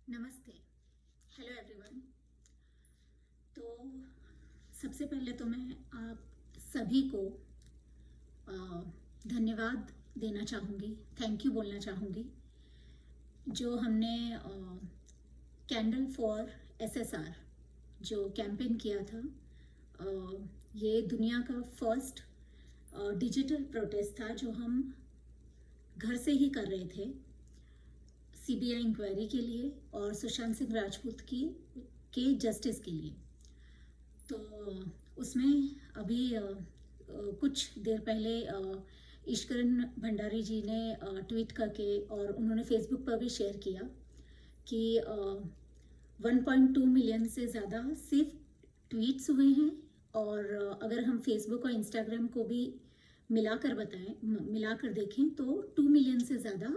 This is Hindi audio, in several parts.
नमस्ते। Hello everyone. तो सबसे पहले तो मैं आप सभी को धन्यवाद देना चाहूँगी, थैंक यू बोलना चाहूँगी। जो हमने कैंडल फॉर एसएसआर जो कैंपेन किया था, ये दुनिया का फर्स्ट डिजिटल प्रोटेस्ट था जो हम घर से ही कर रहे थे सीबीआई इंक्वायरी के लिए और सुशांत सिंह राजपूत के जस्टिस के लिए। तो उसमें अभी कुछ देर पहले ईश्वरन भंडारी जी ने ट्वीट करके और उन्होंने फेसबुक पर भी शेयर किया कि 1.2 मिलियन से ज़्यादा सिर्फ ट्वीट्स हुए हैं। और अगर हम फेसबुक और इंस्टाग्राम को भी मिलाकर देखें तो 2 मिलियन से ज़्यादा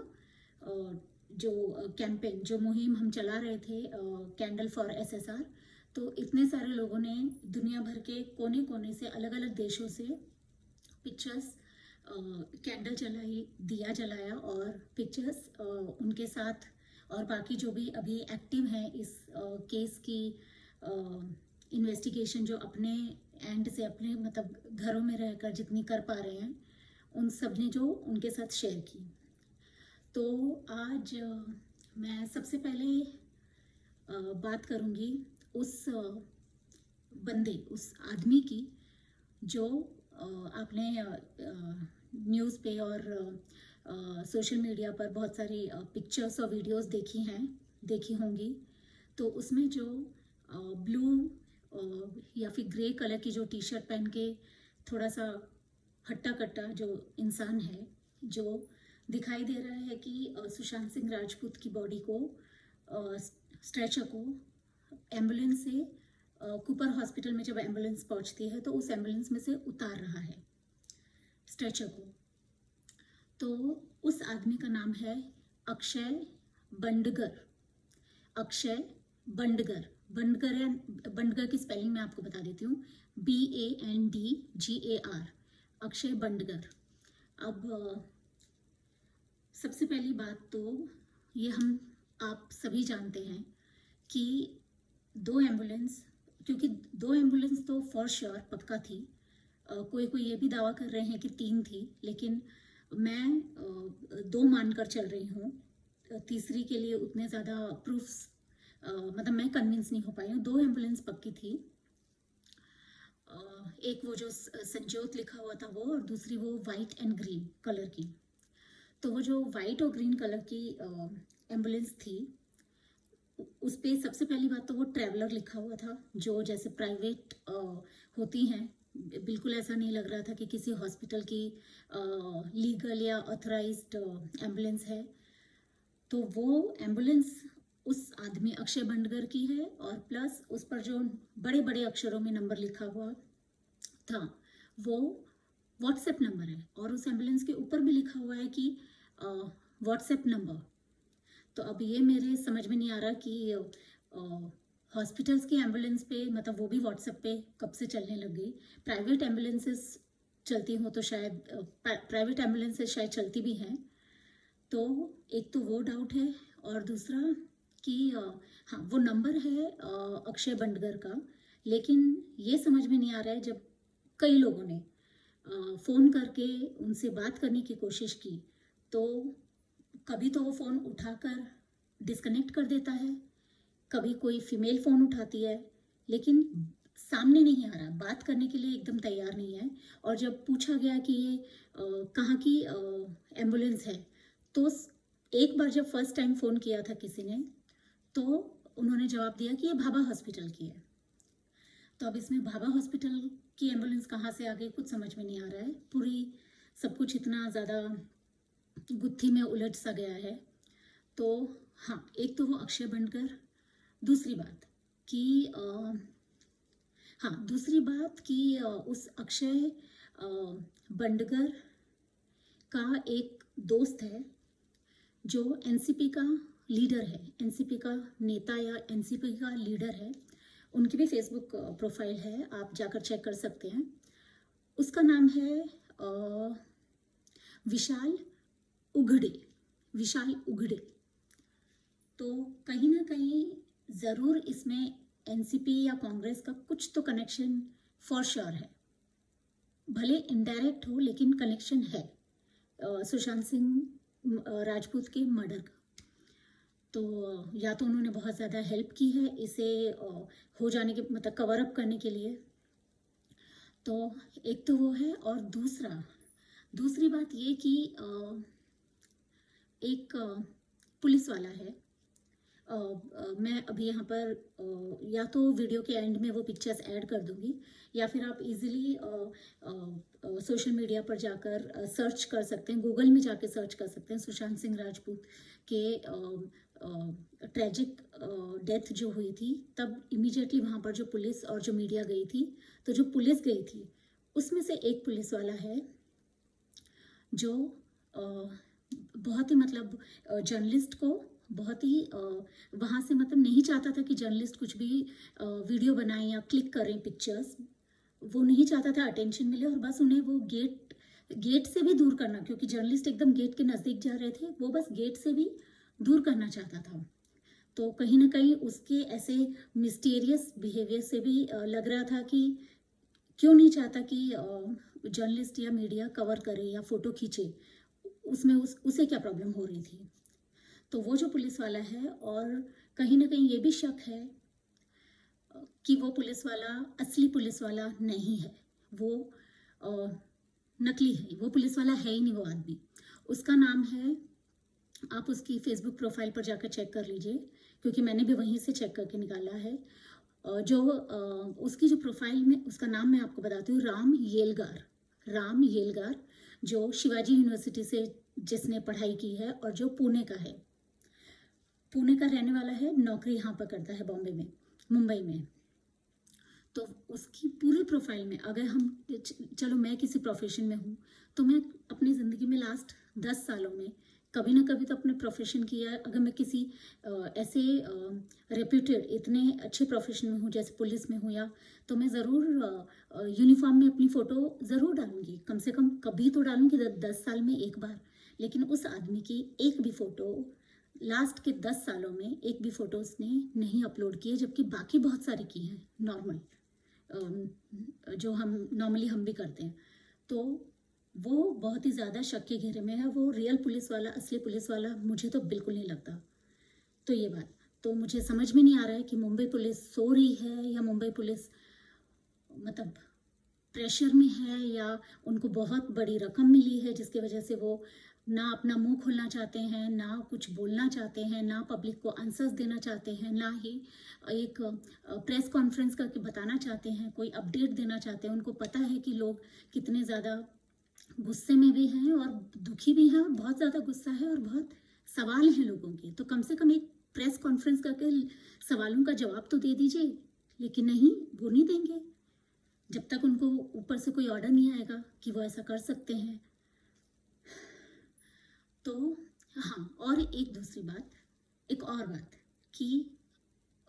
जो कैंपेन, जो मुहिम हम चला रहे थे कैंडल फॉर एसएसआर, तो इतने सारे लोगों ने दुनिया भर के कोने कोने से, अलग अलग देशों से पिक्चर्स, कैंडल जलाई, दिया जलाया और पिक्चर्स उनके साथ और बाकी जो भी अभी एक्टिव हैं इस केस की इन्वेस्टिगेशन, जो अपने एंड से अपने मतलब घरों में रहकर जितनी कर पा रहे हैं, उन सब ने जो उनके साथ शेयर की। तो आज मैं सबसे पहले बात करूंगी उस बंदे, उस आदमी की जो आपने न्यूज़ पे और सोशल मीडिया पर बहुत सारी पिक्चर्स और वीडियोस देखी होंगी। तो उसमें जो ब्लू या फिर ग्रे कलर की जो टी शर्ट पहन के थोड़ा सा हट्टा कट्टा जो इंसान है, जो दिखाई दे रहा है कि सुशांत सिंह राजपूत की बॉडी को, स्ट्रेचर को एम्बुलेंस से कूपर हॉस्पिटल में जब एम्बुलेंस पहुंचती है तो उस एम्बुलेंस में से उतार रहा है स्ट्रेचर को। तो उस आदमी का नाम है अक्षय बंडगर। अक्षय बंडगर। बंडगर की स्पेलिंग मैं आपको बता देती हूँ, BANDGAR, अक्षय बंडगर। अब सबसे पहली बात तो ये आप सभी जानते हैं कि क्योंकि दो एम्बुलेंस तो फॉर श्योर पक्का थी। कोई ये भी दावा कर रहे हैं कि 3 थी, लेकिन मैं 2 मानकर चल रही हूँ। तीसरी के लिए उतने ज़्यादा प्रूफ्स मतलब मैं कन्विंस नहीं हो पाई हूँ। 2 एम्बुलेंस पक्की थी। एक वो जो संजोत लिखा हुआ था वो, और दूसरी वो वाइट एंड ग्रीन कलर की। तो वो जो वाइट और ग्रीन कलर की एम्बुलेंस थी, उस पर सबसे पहली बात तो वो ट्रैवलर लिखा हुआ था, जो जैसे प्राइवेट होती हैं। बिल्कुल ऐसा नहीं लग रहा था कि किसी हॉस्पिटल की लीगल या ऑथराइज्ड एम्बुलेंस है। तो वो एम्बुलेंस उस आदमी अक्षय बंडगर की है, और प्लस उस पर जो बड़े बड़े अक्षरों में नंबर लिखा हुआ था वो व्हाट्सएप नंबर है, और उस एम्बुलेंस के ऊपर भी लिखा हुआ है कि व्हाट्सएप नंबर। तो अब ये मेरे समझ में नहीं आ रहा कि हॉस्पिटल्स की एम्बुलेंस पे, मतलब वो भी व्हाट्सएप पे कब से चलने लग गई। प्राइवेट एम्बुलेंसेस चलती हो तो शायद प्राइवेट एम्बुलेंसेस शायद चलती भी हैं। तो एक तो वो डाउट है, और दूसरा कि हाँ, वो नंबर है अक्षय बंडगर का, लेकिन ये समझ में नहीं आ रहा है, जब कई लोगों ने फ़ोन करके उनसे बात करने की कोशिश की, तो कभी तो वो फ़ोन उठाकर डिस्कनेक्ट कर देता है, कभी कोई फीमेल फ़ोन उठाती है, लेकिन सामने नहीं आ रहा, बात करने के लिए एकदम तैयार नहीं है। और जब पूछा गया कि ये कहाँ की एम्बुलेंस है, तो एक बार जब फर्स्ट टाइम फ़ोन किया था किसी ने, तो उन्होंने जवाब दिया कि ये भाभा हॉस्पिटल की है। तो अब इसमें भाभा हॉस्पिटल की एम्बुलेंस कहाँ से आ गई, कुछ समझ में नहीं आ रहा है। पूरी सब कुछ इतना ज़्यादा गुत्थी में उलझ सा गया है। तो हाँ, एक तो वो अक्षय बंडगर। दूसरी बात कि उस अक्षय बंडगर का एक दोस्त है जो एनसीपी का लीडर है, एनसीपी का नेता या एनसीपी का लीडर है। उनकी भी फेसबुक प्रोफाइल है, आप जाकर चेक कर सकते हैं। उसका नाम है विशाल उघड़े। तो कहीं ना कहीं ज़रूर इसमें एनसीपी या कांग्रेस का कुछ तो कनेक्शन फॉर श्योर है, भले इनडायरेक्ट हो लेकिन कनेक्शन है सुशांत सिंह राजपूत के मर्डर का। तो या तो उन्होंने बहुत ज़्यादा हेल्प की है इसे हो जाने के मतलब कवर अप करने के लिए, तो एक तो वो है। और दूसरी बात ये कि एक पुलिस वाला है, मैं अभी यहाँ पर या तो वीडियो के एंड में वो पिक्चर्स ऐड कर दूँगी या फिर आप इजीली सोशल मीडिया पर जाकर सर्च कर सकते हैं, गूगल में जाके सर्च कर सकते हैं सुशांत सिंह राजपूत के ट्रेजिक डेथ जो हुई थी। तब इमीडिएटली वहाँ पर जो पुलिस और जो मीडिया गई थी, तो जो पुलिस गई थी उसमें से एक पुलिस वाला है जो बहुत ही मतलब जर्नलिस्ट को बहुत ही वहाँ से मतलब नहीं चाहता था कि जर्नलिस्ट कुछ भी वीडियो बनाएं या क्लिक करें पिक्चर्स, वो नहीं चाहता था अटेंशन मिले और बस उन्हें वो गेट से भी दूर करना, क्योंकि जर्नलिस्ट एकदम गेट के नज़दीक जा रहे थे, वो बस गेट से भी दूर करना चाहता था। तो कहीं ना कहीं उसके ऐसे मिस्टीरियस बिहेवियर से भी लग रहा था कि क्यों नहीं चाहता कि जर्नलिस्ट या मीडिया कवर करे या फ़ोटो खींचे, उसमें उसे क्या प्रॉब्लम हो रही थी। तो वो जो पुलिस वाला है, और कहीं ना कहीं ये भी शक है कि वो पुलिस वाला असली पुलिस वाला नहीं है, वो नकली है, वो पुलिस वाला है ही नहीं वो आदमी। उसका नाम है, आप उसकी फेसबुक प्रोफाइल पर जाकर चेक कर लीजिए, क्योंकि मैंने भी वहीं से चेक करके निकाला है। जो उसकी जो प्रोफाइल में उसका नाम मैं आपको बताती हूँ, राम येलगार, जो शिवाजी यूनिवर्सिटी से जिसने पढ़ाई की है और जो पुणे का है, पुणे का रहने वाला है, नौकरी यहाँ पर करता है बॉम्बे में, मुंबई में। तो उसकी पूरी प्रोफाइल में अगर हम चलो मैं किसी प्रोफेशन में हूँ तो मैं अपनी ज़िंदगी में लास्ट 10 सालों में कभी ना कभी तो अपने प्रोफेशन की, या अगर मैं किसी ऐसे रेप्यूटेड इतने अच्छे प्रोफेशन में हूँ जैसे पुलिस में हूँ, या तो मैं ज़रूर यूनिफॉर्म में अपनी फ़ोटो ज़रूर डालूंगी, कम से कम कभी तो डालूंगी 10 साल में एक बार। लेकिन उस आदमी की एक भी फ़ोटो लास्ट के 10 सालों में एक भी फ़ोटो उसने नहीं अपलोड की है, जबकि बाकी बहुत सारी की हैं नॉर्मल, जो हम नॉर्मली हम भी करते हैं। तो वो बहुत ही ज़्यादा शक के घेरे में है। वो रियल पुलिस वाला, असली पुलिस वाला मुझे तो बिल्कुल नहीं लगता। तो ये बात तो मुझे समझ में नहीं आ रहा है कि मुंबई पुलिस सो रही है या मुंबई पुलिस मतलब प्रेशर में है, या उनको बहुत बड़ी रकम मिली है जिसकी वजह से वो ना अपना मुंह खोलना चाहते हैं, ना कुछ बोलना चाहते हैं, ना पब्लिक को आंसर्स देना चाहते हैं, ना ही एक प्रेस कॉन्फ्रेंस करके बताना चाहते हैं, कोई अपडेट देना चाहते हैं। उनको पता है कि लोग कितने ज़्यादा गुस्से में भी हैं और दुखी भी हैं, और बहुत ज़्यादा गुस्सा है और बहुत सवाल हैं लोगों के। तो कम से कम एक प्रेस कॉन्फ्रेंस करके सवालों का जवाब तो दे दीजिए, लेकिन नहीं, वो नहीं देंगे जब तक उनको ऊपर से कोई ऑर्डर नहीं आएगा कि वो ऐसा कर सकते हैं। तो हाँ, और एक दूसरी बात, एक और बात कि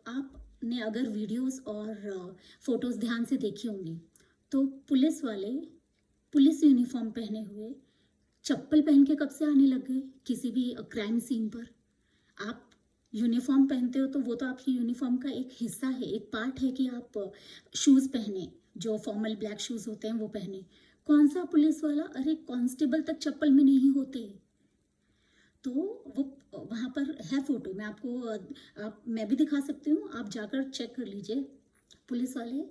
आपने अगर वीडियोस और फोटोज़ ध्यान से देखी होंगी तो पुलिस वाले पुलिस यूनिफॉर्म पहने हुए चप्पल पहन के कब से आने लग गए किसी भी क्राइम सीन पर। आप यूनिफॉर्म पहनते हो तो वो तो आपकी यूनिफॉर्म का एक हिस्सा है, एक पार्ट है कि आप शूज़ पहने, जो फॉर्मल ब्लैक शूज़ होते हैं वो पहने। कौन सा पुलिस वाला, अरे कांस्टेबल तक चप्पल में नहीं होते। तो वो वहाँ पर है फ़ोटो, मैं आपको मैं भी दिखा सकती हूँ, आप जाकर चेक कर लीजिए। पुलिस वाले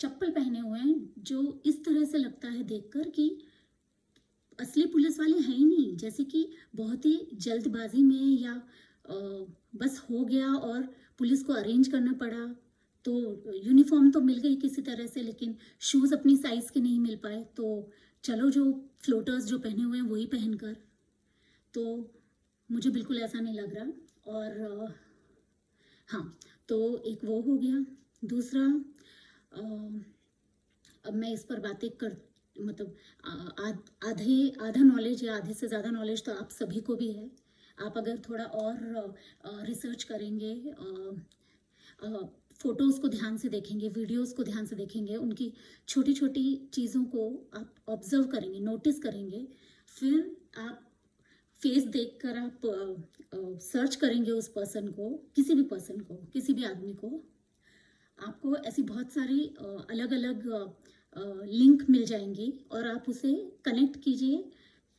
चप्पल पहने हुए हैं, जो इस तरह से लगता है देखकर कि असली पुलिस वाले हैं ही नहीं, जैसे कि बहुत ही जल्दबाजी में या बस हो गया और पुलिस को अरेंज करना पड़ा। तो यूनिफॉर्म तो मिल गई किसी तरह से, लेकिन शूज़ अपनी साइज़ के नहीं मिल पाए, तो चलो जो फ्लोटर्स जो पहने हुए हैं वही पहनकर। तो मुझे बिल्कुल ऐसा नहीं लग रहा। और हाँ, तो एक वो हो गया। दूसरा, अब मैं इस पर बातें कर मतलब आधा नॉलेज या आधे से ज़्यादा नॉलेज तो आप सभी को भी है। आप अगर थोड़ा और रिसर्च करेंगे, फ़ोटोज़ को ध्यान से देखेंगे, वीडियोज़ को ध्यान से देखेंगे, उनकी छोटी छोटी चीज़ों को आप ऑब्ज़र्व करेंगे, नोटिस करेंगे, फेस देखकर आप सर्च करेंगे उस पर्सन को, किसी भी पर्सन को, किसी भी आदमी को, आपको ऐसी बहुत सारी अलग अलग लिंक मिल जाएंगी और आप उसे कनेक्ट कीजिए,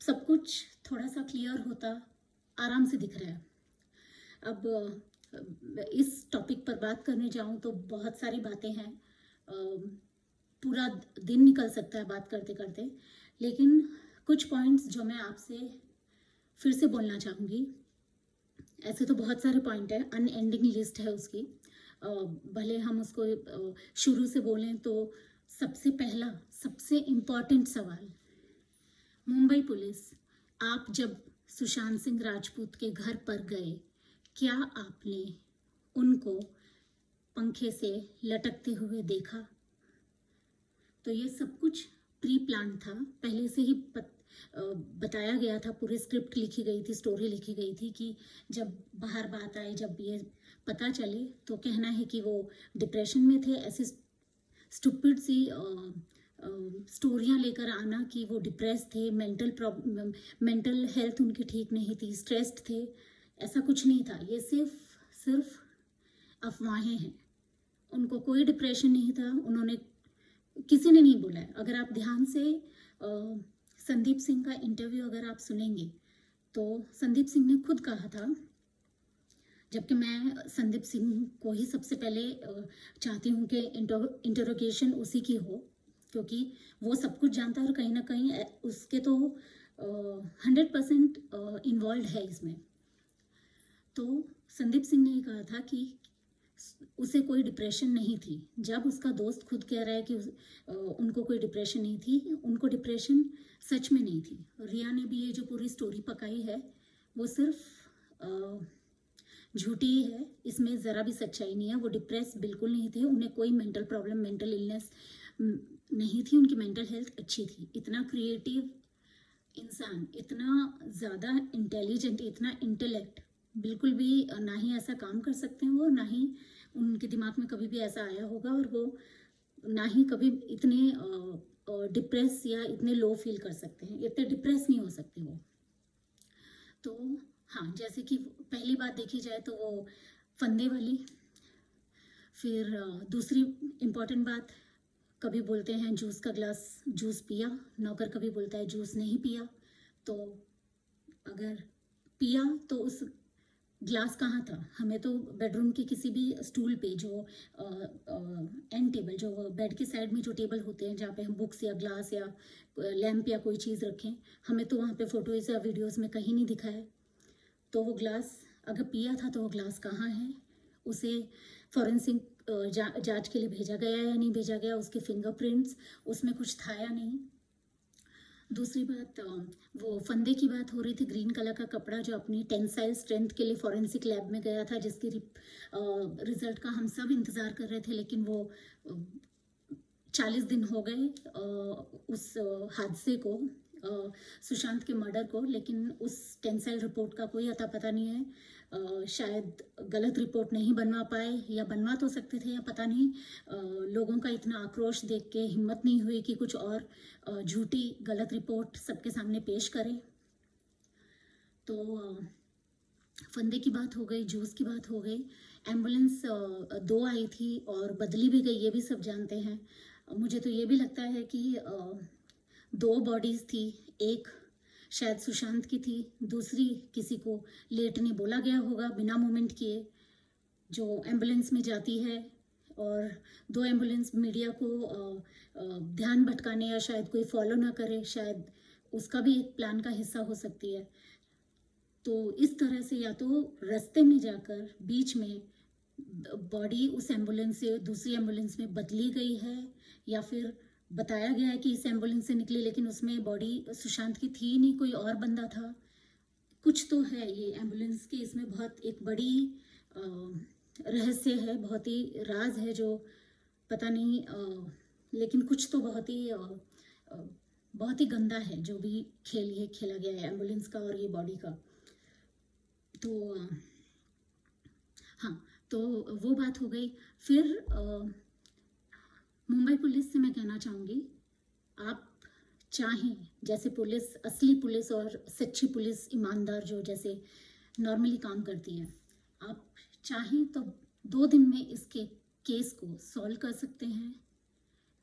सब कुछ थोड़ा सा क्लियर होता आराम से दिख रहा है। अब इस टॉपिक पर बात करने जाऊं तो बहुत सारी बातें हैं, पूरा दिन निकल सकता है बात करते करते, लेकिन कुछ पॉइंट्स जो मैं आपसे फिर से बोलना चाहूँगी। ऐसे तो बहुत सारे पॉइंट है, अनएंडिंग लिस्ट है उसकी, भले हम उसको शुरू से बोलें तो सबसे पहला सबसे इम्पॉर्टेंट सवाल, मुंबई पुलिस, आप जब सुशांत सिंह राजपूत के घर पर गए, क्या आपने उनको पंखे से लटकते हुए देखा? तो ये सब कुछ प्री प्लान था, पहले से ही बताया गया था, पूरी स्क्रिप्ट लिखी गई थी, स्टोरी लिखी गई थी कि जब बाहर बात आए, जब ये पता चले तो कहना है कि वो डिप्रेशन में थे। ऐसी स्टूपिड सी स्टोरियाँ लेकर आना कि वो डिप्रेस थे, मेंटल हेल्थ उनकी ठीक नहीं थी, स्ट्रेस्ड थे, ऐसा कुछ नहीं था। ये सिर्फ अफवाहें हैं। उनको कोई डिप्रेशन नहीं था, उन्होंने, किसी ने नहीं बोला है। अगर आप ध्यान से संदीप सिंह का इंटरव्यू अगर आप सुनेंगे तो संदीप सिंह ने खुद कहा था, जबकि मैं संदीप सिंह को ही सबसे पहले चाहती हूँ कि इंटरोगेशन उसी की हो, क्योंकि वो सब कुछ जानता है और कहीं ना कहीं उसके तो 100% इन्वॉल्व है इसमें। तो संदीप सिंह ने कहा था कि उसे कोई डिप्रेशन नहीं थी। जब उसका दोस्त खुद कह रहा है कि उनको कोई डिप्रेशन नहीं थी, उनको डिप्रेशन सच में नहीं थी। रिया ने भी ये जो पूरी स्टोरी पकाई है वो सिर्फ झूठी ही है, इसमें ज़रा भी सच्चाई नहीं है। वो डिप्रेस बिल्कुल नहीं थे, उन्हें कोई मेंटल प्रॉब्लम, मेंटल इलनेस नहीं थी, उनकी मेंटल हेल्थ अच्छी थी। इतना क्रिएटिव इंसान, इतना ज़्यादा इंटेलिजेंट, इतना इंटेलेक्ट, बिल्कुल भी ना ही ऐसा काम कर सकते हैं वो, ना ही उनके दिमाग में कभी भी ऐसा आया होगा, और वो ना ही कभी इतने डिप्रेस या इतने लो फील कर सकते हैं, इतने डिप्रेस नहीं हो सकते वो। तो हाँ, जैसे कि पहली बात देखी जाए तो वो फंदे वाली। फिर दूसरी इम्पॉर्टेंट बात, कभी बोलते हैं जूस का ग्लास जूस पिया, नौकर कभी बोलता है जूस नहीं पिया। तो अगर पिया तो उस ग्लास कहाँ था? हमें तो बेडरूम के किसी भी स्टूल पे, जो एंड टेबल, जो बेड के साइड में जो टेबल होते हैं जहाँ पे हम बुक्स या ग्लास या लैम्प या कोई चीज़ रखें, हमें तो वहाँ पे फोटोज़ या वीडियोज़ में कहीं नहीं दिखा है। तो वो ग्लास अगर पिया था तो वो ग्लास कहाँ है? उसे फॉरेंसिक जांच के लिए भेजा गया या नहीं भेजा गया? उसके फिंगरप्रिंट्स उसमें कुछ था या नहीं? दूसरी बात, वो फंदे की बात हो रही थी, ग्रीन कलर का कपड़ा जो अपनी टेंसाइल स्ट्रेंथ के लिए फॉरेंसिक लैब में गया था, जिसकी रिजल्ट का हम सब इंतज़ार कर रहे थे, लेकिन वो 40 दिन हो गए उस हादसे को, सुशांत के मर्डर को, लेकिन उस टेंसाइल रिपोर्ट का कोई अता पता नहीं है। शायद गलत रिपोर्ट नहीं बनवा पाए, या बनवा तो सकते थे, या पता नहीं, लोगों का इतना आक्रोश देख के हिम्मत नहीं हुई कि कुछ और झूठी गलत रिपोर्ट सबके सामने पेश करें। तो फंदे की बात हो गई, जूस की बात हो गई, एम्बुलेंस 2 आई थी और बदली भी गई, ये भी सब जानते हैं। मुझे तो ये भी लगता है कि 2 बॉडीज़ थी, एक शायद सुशांत की थी, दूसरी किसी को लेटने बोला गया होगा बिना मूवमेंट किए, जो एम्बुलेंस में जाती है, और 2 एम्बुलेंस मीडिया को ध्यान भटकाने या शायद कोई फॉलो ना करे, शायद उसका भी एक प्लान का हिस्सा हो सकती है। तो इस तरह से या तो रास्ते में जाकर बीच में बॉडी उस एम्बुलेंस से दूसरी एम्बुलेंस में बदली गई है, या फिर बताया गया है कि इस एम्बुलेंस से निकली लेकिन उसमें बॉडी सुशांत की थी नहीं, कोई और बंदा था। कुछ तो है ये एम्बुलेंस की, इसमें बहुत एक बड़ी रहस्य है, बहुत ही राज है जो पता नहीं, लेकिन कुछ तो बहुत ही गंदा है जो भी खेल ये खेला गया है एम्बुलेंस का और ये बॉडी का। तो हाँ, तो वो बात हो गई। फिर मुंबई पुलिस से मैं कहना चाहूँगी, आप चाहें, जैसे पुलिस, असली पुलिस और सच्ची पुलिस, ईमानदार जो जैसे नॉर्मली काम करती है, आप चाहें तो 2 दिन में इसके केस को सॉल्व कर सकते हैं।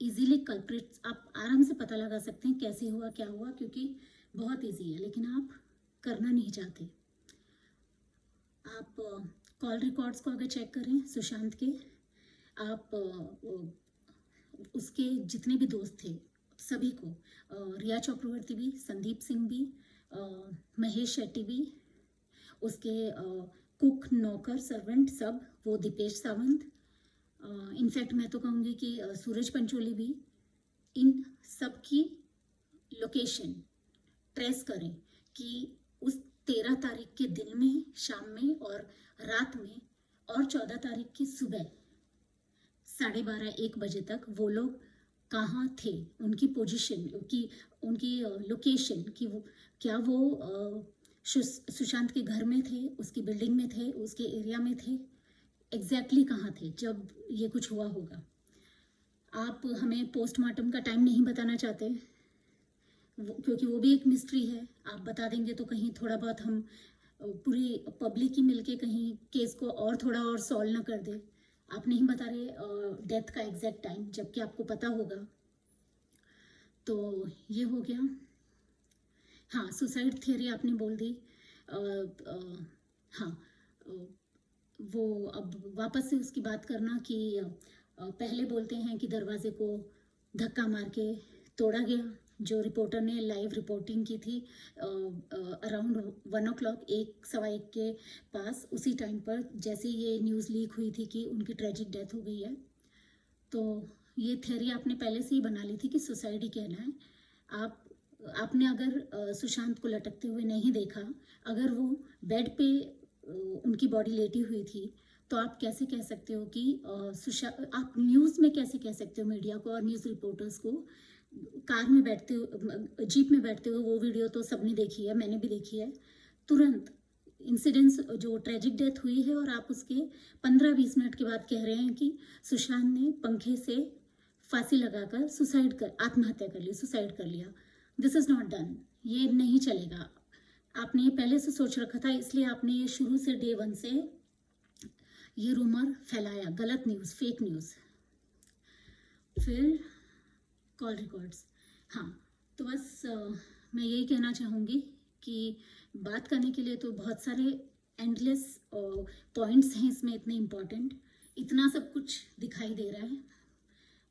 इजीली कल्प्रिट्स आप आराम से पता लगा सकते हैं कैसे हुआ, क्या हुआ, क्योंकि बहुत इजी है, लेकिन आप करना नहीं चाहते। आप कॉल रिकॉर्ड्स को अगर चेक करें सुशांत के, आप उसके जितने भी दोस्त थे सभी को, रिया चक्रवर्ती भी, संदीप सिंह भी, महेश शेट्टी भी, उसके कुक, नौकर, सर्वेंट सब, वो दीपेश सावंत, इनफैक्ट मैं तो कहूँगी कि सूरज पंचोली भी, इन सब की लोकेशन ट्रेस करें कि उस 13 तारीख के दिन में, शाम में और रात में, और 14 तारीख की सुबह 12:30-1 बजे तक वो लोग कहाँ थे, उनकी पोजीशन की, उनकी लोकेशन कि वो क्या वो सुशांत के घर में थे, उसकी बिल्डिंग में थे, उसके एरिया में थे, एग्जैक्टली कहाँ थे जब ये कुछ हुआ होगा। आप हमें पोस्टमार्टम का टाइम नहीं बताना चाहते क्योंकि वो भी एक मिस्ट्री है। आप बता देंगे तो कहीं थोड़ा बहुत हम पूरी पब्लिक ही मिलके कहीं केस को और थोड़ा और सॉल्व ना कर दे। आप नहीं बता रहे डेथ का एग्जैक्ट टाइम, जबकि आपको पता होगा। तो ये हो गया। हाँ, सुसाइड थियरी आपने बोल दी। हाँ, वो अब वापस से उसकी बात करना कि पहले बोलते हैं कि दरवाजे को धक्का मार के तोड़ा गया, जो रिपोर्टर ने लाइव रिपोर्टिंग की थी अराउंड 1 o'clock, 1-1:15 के पास, उसी टाइम पर जैसे ये न्यूज़ लीक हुई थी कि उनकी ट्रेजिक डेथ हो गई है। तो ये थ्योरी आपने पहले से ही बना ली थी कि सुसाइड ही कहना है। आपने अगर सुशांत को लटकते हुए नहीं देखा, अगर वो बेड पे उनकी बॉडी लेटी हुई थी, तो आप कैसे कह सकते हो कि आप न्यूज़ में कैसे कह सकते हो मीडिया को और न्यूज़ रिपोर्टर्स को, कार में बैठते हुए, जीप में बैठते हुए, वो वीडियो तो सबने देखी है, मैंने भी देखी है, तुरंत इंसिडेंट्स जो ट्रेजिक डेथ हुई है और आप उसके 15-20 मिनट के बाद कह रहे हैं कि सुशांत ने पंखे से फांसी लगाकर आत्महत्या कर ली, सुसाइड कर लिया। दिस इज़ नॉट डन, ये नहीं चलेगा। आपने ये पहले से सोच रखा था, इसलिए आपने ये शुरू से डे 1 से ये रूमर फैलाया, गलत न्यूज़, फेक न्यूज़। फिर कॉल रिकॉर्ड्स, हाँ, तो बस मैं यही कहना चाहूँगी कि बात करने के लिए तो बहुत सारे एंडलेस पॉइंट्स हैं इसमें, इतने इम्पॉर्टेंट, इतना सब कुछ दिखाई दे रहा है।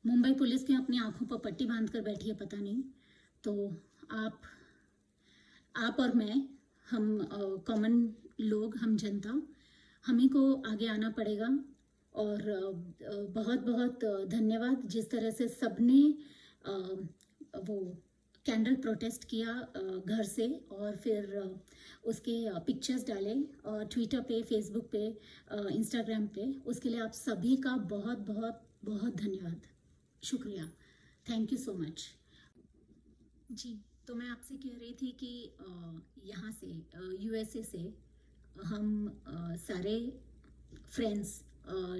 मुंबई पुलिस क्यों अपनी आंखों पर पट्टी बांध कर बैठी है पता नहीं। तो आप और मैं, हम कॉमन लोग, हम जनता, हम ही को आगे आना पड़ेगा। और बहुत बहुत धन्यवाद जिस तरह से सबने वो कैंडल प्रोटेस्ट किया घर से, और फिर उसके पिक्चर्स डाले ट्विटर पे, फेसबुक पे, इंस्टाग्राम पे। उसके लिए आप सभी का बहुत बहुत बहुत धन्यवाद, शुक्रिया, थैंक यू सो मच। जी, तो मैं आपसे कह रही थी कि यहाँ से यूएसए से हम सारे फ्रेंड्स,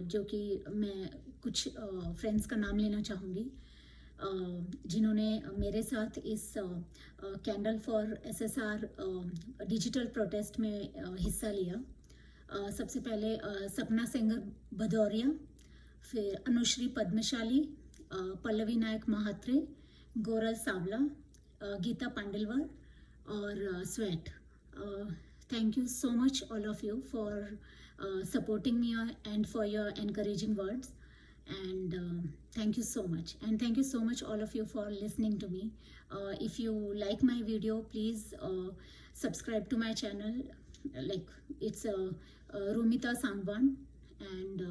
जो कि मैं कुछ फ्रेंड्स का नाम लेना चाहूँगी जिन्होंने मेरे साथ इस candle for SSR digital protest में हिस्सा लिया। सबसे पहले सपना सेंगर भदौरिया, फिर अनुश्री पद्मशाली, पल्लवी नायक महात्रे, गोरल सावला, गीता पांडलवर और sweat. Thank you so much all of you for supporting me and for your encouraging words, and thank you so much, and thank you so much all of you for listening to me. If you like my video, please subscribe to my channel, like it's Rumita Sangwan, and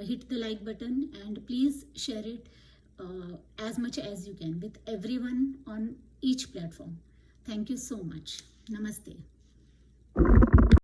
hit the like button, and please share it as much as you can with everyone on each platform. Thank you so much. Namaste.